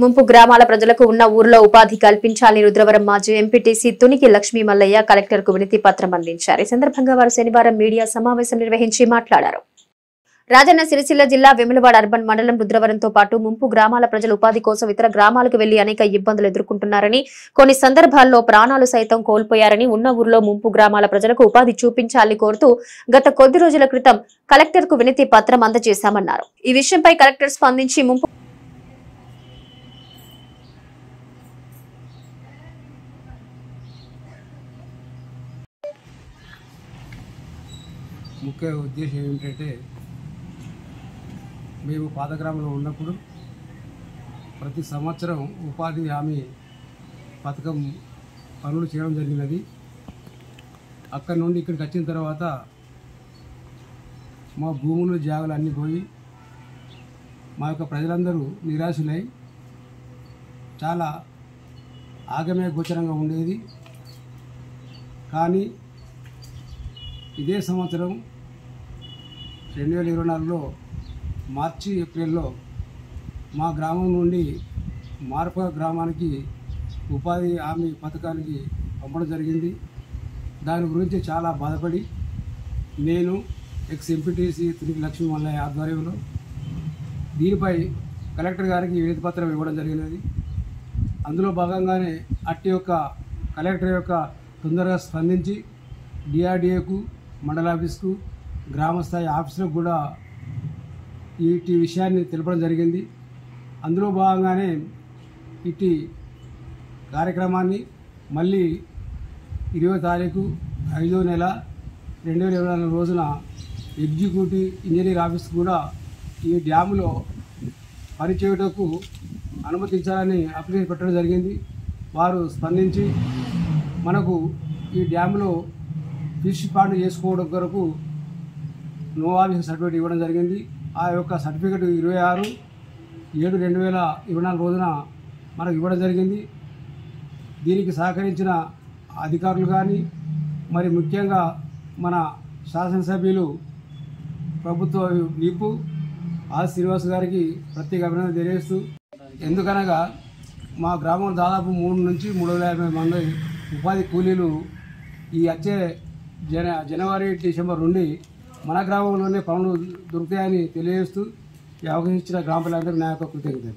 ముంపు గ్రామాల ప్రజలకు ఉన్న ఊర్లో ఉపాధి కల్పించాలని రుద్రవరం మాజీ ఎంపీటీసీ తునికి లక్ష్మీ మల్లయ్య కలెక్టర్ కు వినతి పత్రం అందించారు. ఈ సందర్భంగా వారు శనివారం మీడియా సమావేశం నిర్వహించి మాట్లాడారు. రాజన్న సిరిసిల్ల జిల్లా వేములవాడ అర్బన్ మండలం రుద్రవరంతో పాటు ముంపు గ్రామాల ప్రజలు ఉపాధి కోసం ఇతర గ్రామాలకు వెళ్లి అనేక ఇబ్బందులు ఎదుర్కొంటున్నారని, కొన్ని సందర్భాల్లో ప్రాణాలు సైతం కోల్పోయారని, ఉన్న ఊర్లో ముంపు గ్రామాల ప్రజలకు ఉపాధి చూపించాలని కోరుతూ గత కొద్ది రోజుల క్రితం కలెక్టర్ కు వినతి పత్రం అందజేశామన్నారు. ఈ విషయంపై కలెక్టర్ స్పందించి ముంపు ముఖ్య ఉద్దేశం ఏమిటంటే, మేము పాత గ్రామంలో ఉన్నప్పుడు ప్రతి సంవత్సరం ఉపాధి హామీ పథకం పనులు చేయడం జరిగినది. అక్కడి నుండి ఇక్కడికి వచ్చిన తర్వాత మా భూములు జాగాలు అన్నీ పోయి మా యొక్క ప్రజలందరూ నిరాశులై చాలా ఆగమే గోచరంగా ఉండేది. కానీ ఇదే సంవత్సరం 2024లో మార్చి ఏప్రిల్లో మా గ్రామం నుండి మార్ప గ్రామానికి ఉపాధి హామీ పథకానికి పంపడం జరిగింది. దాని గురించి చాలా బాధపడి నేను ఎక్స్ ఎంపీటీసీ తునికి లక్ష్మీ మల్లయ్య ఆధ్వర్యంలో దీనిపై కలెక్టర్ గారికి వినతి పత్రం ఇవ్వడం జరిగినది. అందులో భాగంగానే అట్టి యొక్క కలెక్టర్ యొక్క తొందరగా స్పందించి డిఆర్డీఏకు, మండల ఆఫీస్కు, గ్రామస్థాయి ఆఫీసులకు కూడా ఈ విషయాన్ని తెలపడం జరిగింది. అందులో భాగంగానే ఇట్టి కార్యక్రమాన్ని మళ్ళీ 20వ తారీఖు 5వ నెల 2024 రోజున ఎగ్జిక్యూటివ్ ఇంజనీర్ ఆఫీస్ కూడా ఈ డ్యాములో పనిచేయుటకు అనుమతించాలని అప్లికేషన్ పెట్టడం జరిగింది. వారు స్పందించి మనకు ఈ డ్యాములో ఫిష్ పాండ్ చేసుకోవడం కొరకు నో ఆబ్జెక్షన్ సర్టిఫికేట్ ఇవ్వడం జరిగింది. ఆ యొక్క సర్టిఫికేట్ 26/7/2024 రోజున మనకు ఇవ్వడం జరిగింది. దీనికి సహకరించిన అధికారులు కానీ, మరి ముఖ్యంగా మన శాసనసభ్యులు ప్రభుత్వ విప్ ఆర్ శ్రీనివాస్ గారికి ప్రత్యేక అభినందన తెలియజేస్తూ, ఎందుకనగా మా గ్రామంలో దాదాపు 3 నుంచి 350 మంది ఉపాధి కూలీలు ఈ వచ్చే జనవరి డిసెంబర్ నుండి మన గ్రామంలోనే పనులు దొరుకుతాయని తెలియజేస్తూ ఈ అవకాశం ఇచ్చిన గ్రామ ప్రజలందరికీ నా యొక్క కృతజ్ఞతలు.